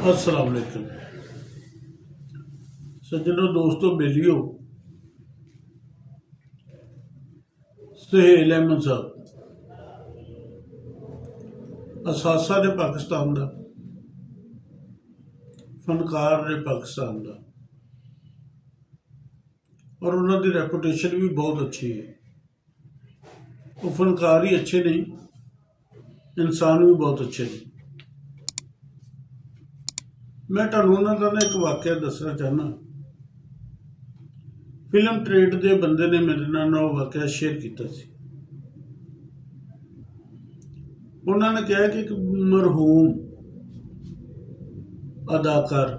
अस्सलाम वालेकुम सज्जनों, दोस्तों, बेलियो। सुहेल अहमद साहब असासा ने पाकिस्तान का, फनकार ने पाकिस्तान का, और उन्होंने रेपूटेशन भी बहुत अच्छी है। वो फनकार ही अच्छे नहीं, इंसान भी बहुत अच्छे नहीं। मैं तुहानूं उन्हां दा ना एक वाकया दसना चाहना। फिल्म ट्रेड के बंदे ने मेरे नाल वो वाकया शेयर किया सी। उन्होंने कहा कि एक मरहूम अदाकार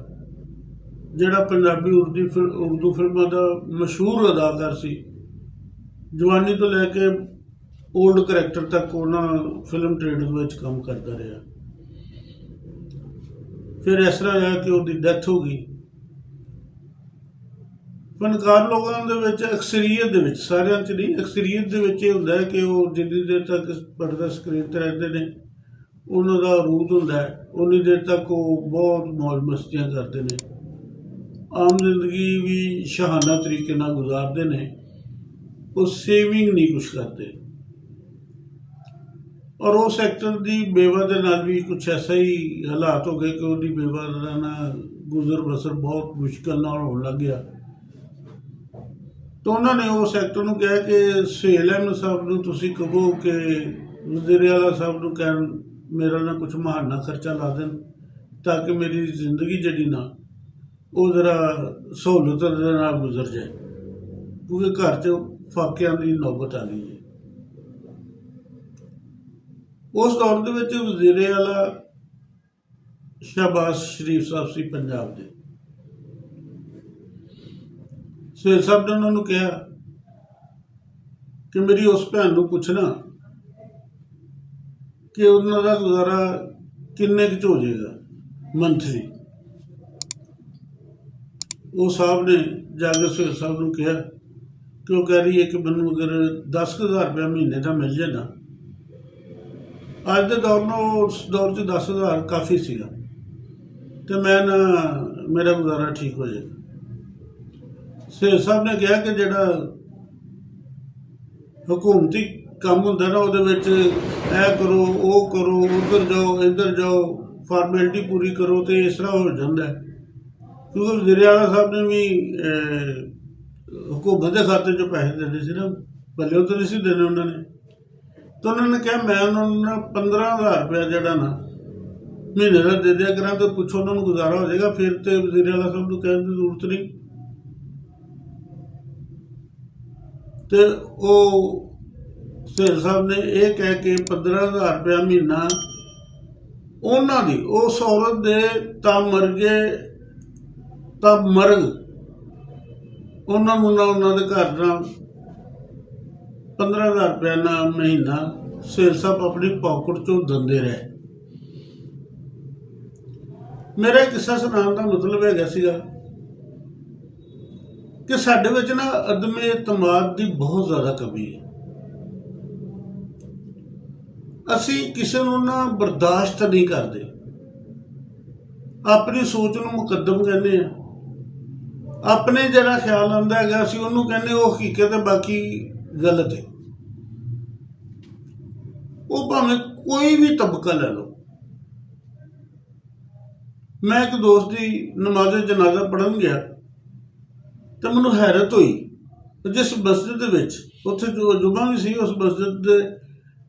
जिहड़ा पंजाबी उर्दू फिल्मों का मशहूर अदाकार सी, जवानी तो लैके ओल्ड करैक्टर तक उन्होंने फिल्म ट्रेड में काम करता रहा। फिर इस तरह होया कि उसकी डैथ हो गई। फनकार लोगों के अक्सरीयत दे विच, सारियां च नहीं, अक्सरीयत दे विच इह हुंदा है कि वो जिन्नी देर तक पर्दा स्क्रीन ते रहते हैं उन्हों का अरूद हुंदा है, उन्नी देर तक वो बहुत मौज मस्तियां करते हैं, आम जिंदगी भी शहाना तरीके नाल गुजारते हैं। वो सेविंग नहीं कुछ करते। और उस एक्टर की बेवा के नाल भी कुछ ऐसा ही हालात हो गए कि उसकी बेवा का ना गुजर बसर बहुत मुश्किल नाल होने लग गया। तो उन्होंने उस एक्टर को कहा कि सुहेल अहमद साहब को तुसीं कहो कि वज़ीर-ए-आला साहब को कह मेरा ना कुछ महाना खर्चा ला देन, ताकि मेरी जिंदगी जी ना वो जरा सहूलत दे नाल गुजर जाए, क्योंकि घर च फाकियां की नौबत आ गई है। उस दौर के वज़ीर-ए-आला शहबाज शरीफ साहब से पंजाब के। सुहेल साहब ने उन्होंने कहा कि मेरी उस भैन को पूछना कि उन्होंने गुजारा किन्ने क हो जाएगा मंथली। वो साहब ने जाके सुहेल साहब को कहा कि वो कह रही है कि मैनू अगर 10,000 रुपया महीने का मिल जाए ना, अज के दौर में उस दौर च 10,000 काफ़ी सीगा, तो मैं ना मेरा गुजारा ठीक हो जाएगा। सुहेल साहब ने कहा कि जिहड़ा हुकूमती काम हुंदा ना उहदे विच ऐ करो, वो करो, उधर जाओ, इधर जाओ, फॉर्मेलिटी पूरी करो, तो इस तरह हो जाता है। क्योंकि वज़ीर-ए-आला साहब ने भी हुकूमत के खाते चो पैसे देने से ना, भले तो नहीं देने उन्होंने। तो उन्होंने कहा मैं उन्होंने 15,000 रुपया जरा ना महीने का दे दिया करा, तो कुछ उन्होंने गुजारा हो जाएगा, फिर तो वज़ीर-ए-आला साहब को कहने की जरूरत नहीं। तो वो सुहेल साहब ने यह कह के 15,000 रुपया महीना उन्होंने उस औरत के तामरगे तब मरग उन्होंने घर ना 15,000 रुपया ना महीना सुहेल साहब अपनी पॉकेट चो दिंदे रहे। मेरा किस्सा सुनाने का मतलब है कि साडे विच ना अदम एतमाद की बहुत ज़्यादा कमी है। असी किसी को ना बर्दाश्त नहीं करते, अपनी सोच को मुकदम कहने, अपने जरा ख्याल आंदा है असी उन्होंने कहने वो हकीकत है, बाकी गलत है। वो भावें कोई भी तबका ले लो। मैं एक दोस्त की नमाज जनाजा पढ़न गया तो मैनू हैरत हुई। जिस मस्जिद उत्थे जो जुमा भी सी, उस मस्जिद के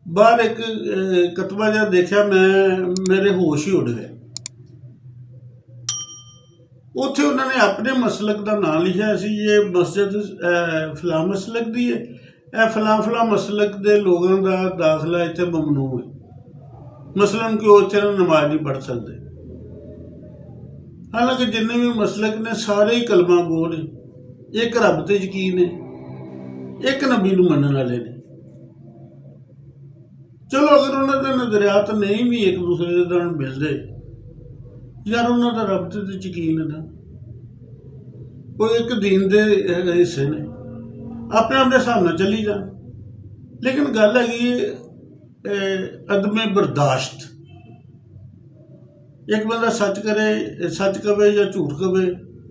बाहर एक कतबा जहा देखा, मैं मेरे होश ही उड़ गए। उत्थे उन्होंने अपने मसलक का नाम लिखा सी, ये मस्जिद फलां मसलक दी है, यह फलां फलां मसलक के लोगों का दाखला इत्थे ममनू है, मसलन कि वो इत्थे नमाज नहीं पढ़ सकते। हालांकि जिन्ने भी मसलक ने सारे ही कलमा गो ने, एक रब ते यकीन है, एक नबी नूं मनण वाले ने। चलो अगर उन्होंने नजरियात नहीं भी एक दूसरे के नाल मिलते, यार उन्होंने रब ते यकीन है ना, वो एक दीन के हिस्से ने, अपने अपने हिसाब नाल चली जान। लेकिन गल हैगी अदमे बर्दाश्त। ਇੱਕ ਬੰਦਾ ਸੱਚ ਕਰੇ, ਸੱਚ ਕਵੇ ਜਾਂ ਝੂਠ ਕਵੇ,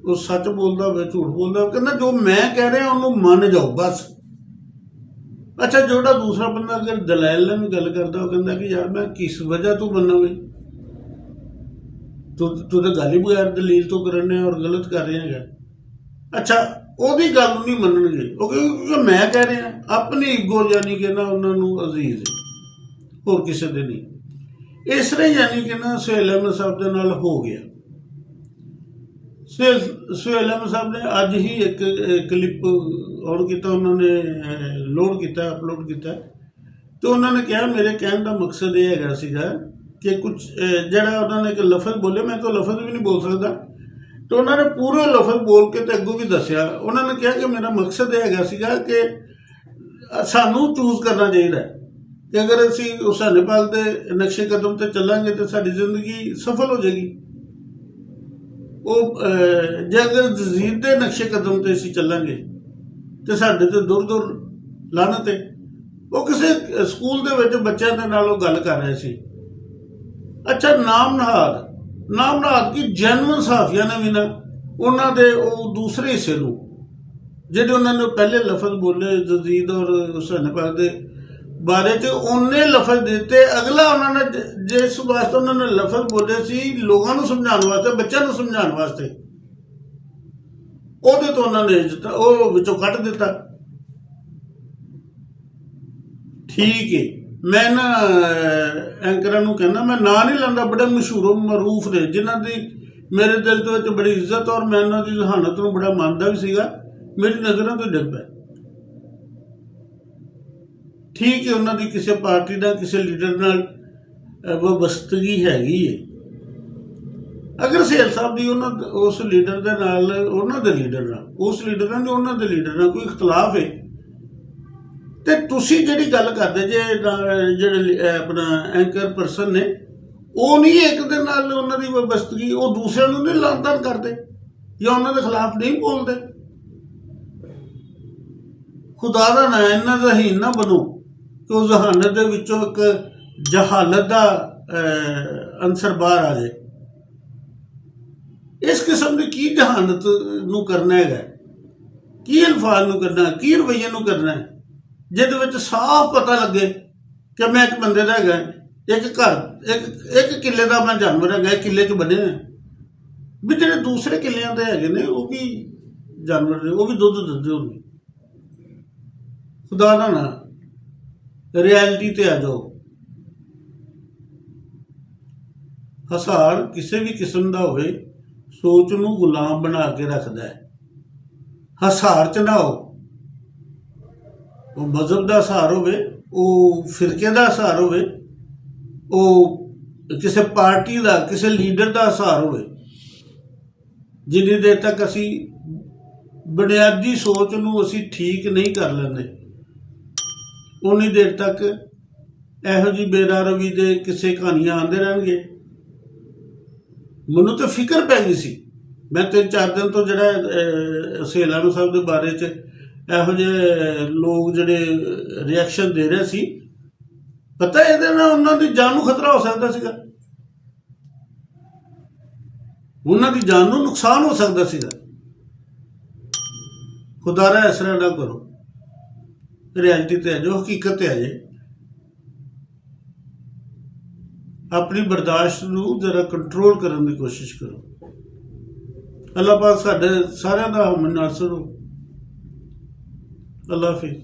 ਉਹ ਸੱਚ ਬੋਲਦਾ ਹੋਵੇ ਝੂਠ ਬੋਲਦਾ ਹੋਵੇ, ਕਹਿੰਦਾ ਜੋ ਮੈਂ ਕਹਿ ਰਿਹਾ ਉਹਨੂੰ ਮੰਨ ਜਾਓ ਬਸ। ਅੱਛਾ, ਜਿਹੜਾ ਦੂਸਰਾ ਬੰਦਾ ਅਗਰ ਦਲਾਲ ਨਾਲ ਵੀ ਗੱਲ ਕਰਦਾ, ਉਹ ਕਹਿੰਦਾ ਕਿ ਯਾਰ ਮੈਂ ਕਿਸ ਵਜ੍ਹਾ ਤੋਂ ਮੰਨਾਂ ਬਈ, ਤੂੰ ਤਾਂ ਗੱਲ ਹੀ ਬਗੈਰ ਦਲੀਲ ਤੋਂ ਕਰਨ ਰਿਹਾ ਔਰ ਗਲਤ ਕਰ ਰਿਹਾ ਹੈਗਾ। ਅੱਛਾ, ਉਹਦੀ ਗੱਲ ਨਹੀਂ ਮੰਨਣਗੇ ਉਹ, ਕਿਉਂਕਿ ਮੈਂ ਕਹਿ ਰਿਹਾ, ਆਪਣੀ ਈਗੋ ਯਾਨੀ ਕਿ ਨਾ ਉਹਨਾਂ ਨੂੰ ਅਜ਼ੀਜ਼ ਹੈ, ਹੋਰ ਕਿਸੇ ਦੇ ਨਹੀਂ। ਇਸ ਤਰ੍ਹਾਂ ਯਾਨੀ ਕਿ ਨਾ ਸੁਹੇਲ ਅਹਿਮਦ ਸਾਹਿਬ ਦੇ ਨਾਲ ਹੋ ਗਿਆ। ਸੁਹੇਲ ਅਹਿਮਦ ਸਾਹਿਬ ਨੇ ਅੱਜ ਹੀ ਇੱਕ ਕਲਿੱਪ ਔਨ ਕੀਤਾ, ਉਹਨਾਂ ਨੇ ਲੋਡ ਕੀਤਾ, ਅਪਲੋਡ ਕੀਤਾ, ਤੇ ਉਹਨਾਂ ਨੇ ਕਿਹਾ ਮੇਰੇ ਕਹਿਣ ਦਾ ਮਕਸਦ ਇਹ ਹੈਗਾ ਸੀਗਾ ਕਿ ਕੁਝ ਜਿਹੜਾ ਉਹਨਾਂ ਨੇ ਇੱਕ ਲਫ਼ਜ਼ ਬੋਲੇ, ਮੈਂ ਤਾਂ ਲਫ਼ਜ਼ ਵੀ ਨਹੀਂ ਬੋਲ ਸਕਦਾ, ਤੇ ਉਹਨਾਂ ਨੇ ਪੂਰਾ ਲਫ਼ਜ਼ ਬੋਲ ਕੇ ਤੇ ਅੱਗੋਂ ਵੀ ਦੱਸਿਆ। ਉਹਨਾਂ ਨੇ ਕਿਹਾ ਕਿ ਮੇਰਾ ਮਕਸਦ ਇਹ ਹੈਗਾ ਸੀਗਾ ਕਿ ਸਾਨੂੰ ਚੂਜ਼ ਕਰਨਾ ਚਾਹੀਦਾ ਕਿ ਅਗਰ ਅਸੀਂ ਹੁਸੈਨ ਪਾਕ ਦੇ ਨਕਸ਼ੇ ਕਦਮ ਤੇ ਚੱਲਾਂਗੇ ਤਾਂ ਸਾਡੀ ਜ਼ਿੰਦਗੀ ਸਫਲ ਹੋ ਜਾਏਗੀ। ਉਹ ਜੇ ਅਗਰ ਯਜ਼ੀਦ ਦੇ ਨਕਸ਼ੇ ਕਦਮ ਤੇ ਅਸੀਂ ਚੱਲਾਂਗੇ ਤੇ ਸਾਡੇ ਤੇ ਦੂਰ ਦੂਰ ਲਾਨਤ ਹੈ। ਉਹ ਕਿਸੇ ਸਕੂਲ ਦੇ ਵਿੱਚ ਬੱਚਿਆਂ ਦੇ ਨਾਲ ਉਹ ਗੱਲ ਕਰ ਰਹੇ ਸੀ। ਅੱਛਾ, ਨਾਮ ਨਹਾਦ ਕੀ ਜੈਨੂਅਨ ਸਾਫੀਆਂ ਨੇ ਵੀ ਨਾ ਉਹਨਾਂ ਦੇ ਉਹ ਦੂਸਰੇ ਹਿੱਸੇ ਨੂੰ, ਜਿਹੜੇ ਉਹਨਾਂ ਨੇ ਪਹਿਲੇ ਲਫ਼ਜ਼ ਬੋਲੇ ਯਜ਼ੀਦ ਔਰ ਹੁਸੈਨ ਪਾਕ ਦੇ ਬਾਰੇ 'ਚ, ਉਹਨੇ ਲਫ਼ਜ਼ ਦਿੱਤੇ। ਅਗਲਾ ਉਹਨਾਂ ਨੇ ਜਿਸ ਵਾਸਤੇ ਉਹਨਾਂ ਨੇ ਲਫ਼ਜ਼ ਬੋਲੇ ਸੀ, ਲੋਕਾਂ ਨੂੰ ਸਮਝਾਉਣ ਵਾਸਤੇ, ਬੱਚਿਆਂ ਨੂੰ ਸਮਝਾਉਣ ਵਾਸਤੇ, ਉਹਦੇ ਤੋਂ ਉਹਨਾਂ ਨੇ ਉਹ ਵਿੱਚੋਂ ਕੱਢ ਦਿੱਤਾ। ਠੀਕ ਹੈ, ਮੈਂ ਨਾ ਐਂਕਰਾਂ ਨੂੰ ਕਹਿੰਦਾ, ਮੈਂ ਨਾਂ ਨਹੀਂ ਲੈਂਦਾ, ਬੜੇ ਮਸ਼ਹੂਰ ਮਰੂਫ ਨੇ ਜਿਨ੍ਹਾਂ ਦੀ ਮੇਰੇ ਦਿਲ ਦੇ ਵਿੱਚ ਬੜੀ ਇੱਜ਼ਤ ਔਰ ਮੈਂ ਉਹਨਾਂ ਦੀ ਜ਼ਹਾਨਤ ਨੂੰ ਬੜਾ ਮੰਨਦਾ ਵੀ ਸੀਗਾ, ਮੇਰੀ ਨਜ਼ਰਾਂ ਤੋਂ ਡਿੱਗ ਪਏ। ਠੀਕ ਹੈ, ਉਹਨਾਂ ਦੀ ਕਿਸੇ ਪਾਰਟੀ ਨਾਲ, ਕਿਸੇ ਲੀਡਰ ਨਾਲ ਵਬਸਤਗੀ ਹੈਗੀ ਹੈ। ਅਗਰ ਸੁਹੇਲ ਸਾਹਿਬ ਦੀ ਉਸ ਲੀਡਰ ਦੇ ਨਾਲ, ਉਹਨਾਂ ਦੇ ਲੀਡਰ ਨਾਲ, ਉਸ ਲੀਡਰ ਨਾਲ ਉਹਨਾਂ ਦੇ ਲੀਡਰ ਨਾਲ ਕੋਈ ਇਖਤਲਾਫ ਹੈ, ਤੇ ਤੁਸੀਂ ਜਿਹੜੀ ਗੱਲ ਕਰਦੇ ਜੇ, ਜਿਹੜੇ ਆਪਣਾ ਐਂਕਰ ਪਰਸਨ ਨੇ, ਉਹ ਨਹੀਂ ਇੱਕ ਦੇ ਨਾਲ ਉਹਨਾਂ ਦੀ ਵਬਸਤਗੀ, ਉਹ ਦੂਸਰਿਆਂ ਨੂੰ ਨਹੀਂ ਲਾਂਤਾਨ ਕਰਦੇ ਜਾਂ ਉਹਨਾਂ ਦੇ ਖਿਲਾਫ ਨਹੀਂ ਬੋਲਦੇ। ਖੁਦਾ ਦਾ ਨਾਂ ਇੰਨਾ ਜ਼ਹੀਨ ਨਾ ਬਣੋ ਕਿ ਉਹ ਜ਼ਹਾਨਤ ਦੇ ਵਿੱਚੋਂ ਇੱਕ ਜਹਾਲਤ ਦਾ ਅੰਸਰ ਬਾਹਰ ਆ ਜਾਏ। ਇਸ ਕਿਸਮ ਦੀ ਕੀ ਜਹਾਨਤ ਨੂੰ ਕਰਨਾ ਹੈਗਾ, ਕੀ ਅਲਫਾਜ਼ ਨੂੰ ਕਰਨਾ, ਕੀ ਰਵੱਈਏ ਨੂੰ ਕਰਨਾ, ਜਿਹਦੇ ਵਿੱਚ ਸਾਫ਼ ਪਤਾ ਲੱਗੇ ਕਿ ਮੈਂ ਇੱਕ ਬੰਦੇ ਦਾ ਹੈਗਾ, ਇੱਕ ਘਰ, ਇੱਕ ਕਿੱਲੇ ਦਾ ਮੈਂ ਜਾਨਵਰ ਹੈਗਾ, ਕਿੱਲੇ 'ਚ ਬੰਨੇ ਨੇ, ਵੀ ਜਿਹੜੇ ਦੂਸਰੇ ਕਿੱਲਿਆਂ ਦੇ ਹੈਗੇ ਨੇ ਉਹ ਵੀ ਜਾਨਵਰ ਨੇ, ਉਹ ਵੀ ਦੁੱਧ ਦਿੰਦੇ ਹੋਣਗੇ। ਖੁਦਾ ਦਾ ਨਾਂ, ਰਿਐਲਿਟੀ ਤੇ ਆ ਜਾਓ। ਹਸਾਰ ਕਿਸੇ ਵੀ ਕਿਸਮ ਦਾ ਹੋਵੇ, ਸੋਚ ਨੂੰ ਗੁਲਾਮ ਬਣਾ ਕੇ ਰੱਖਦਾ ਹੈ। ਹਸਾਰ ਚ ਨਾ ਹੋ, ਉਹ ਮਜ਼ਹਬ ਦਾ ਹਸਾਰ ਹੋਵੇ, ਉਹ ਫਿਰਕੇ ਦਾ ਹਸਾਰ ਹੋਵੇ, ਉਹ ਕਿਸੇ ਪਾਰਟੀ ਦਾ, ਕਿਸੇ ਲੀਡਰ ਦਾ ਹਸਾਰ ਹੋਵੇ, ਜਿੰਨੀ ਦੇਰ ਤੱਕ ਅਸੀਂ ਬੁਨਿਆਦੀ ਸੋਚ ਨੂੰ ਅਸੀਂ ਠੀਕ ਨਹੀਂ ਕਰ ਲੈਂਦੇ, ਉਨੀ ਦੇਰ ਤੱਕ ਇਹੋ ਜਿਹੀ ਬੇਰਾਰਵੀ ਦੇ ਕਿਸੇ ਕਹਾਣੀਆਂ ਆਉਂਦੇ ਰਹਿਣਗੇ। ਮੈਨੂੰ ਤਾਂ ਫਿਕਰ ਪੈ ਗਈ ਸੀ, ਮੈਂ 3-4 ਦਿਨ ਤੋਂ ਜਿਹੜਾ ਸੁਹੇਲ ਅਹਿਮਦ ਸਾਹਿਬ ਦੇ ਬਾਰੇ 'ਚ ਇਹੋ ਜਿਹੇ ਲੋਕ ਜਿਹੜੇ ਰਿਐਕਸ਼ਨ ਦੇ ਰਹੇ ਸੀ, ਪਤਾ ਇਹਦੇ ਨਾਲ ਉਹਨਾਂ ਦੀ ਜਾਨ ਨੂੰ ਖਤਰਾ ਹੋ ਸਕਦਾ ਸੀਗਾ, ਉਹਨਾਂ ਦੀ ਜਾਨ ਨੂੰ ਨੁਕਸਾਨ ਹੋ ਸਕਦਾ ਸੀਗਾ। ਖੁਦਾਰਾ ਇਸ ਤਰ੍ਹਾਂ ਨਾ ਕਰੋ, ਰਿਐਲਿਟੀ ਤੇ ਆ ਜਾਓ, ਹਕੀਕਤ ਤੇ ਆ ਜਾਏ। ਆਪਣੀ ਬਰਦਾਸ਼ਤ ਨੂੰ ਜ਼ਰਾ ਕੰਟਰੋਲ ਕਰਨ ਦੀ ਕੋਸ਼ਿਸ਼ ਕਰੋ। ਅੱਲਾਹ ਪਾਕ ਸਾਡੇ ਸਾਰਿਆਂ ਦਾ ਹਮਨਾਸਰ ਹੋ। ਅੱਲਾਹ ਹਾਫਿਜ਼।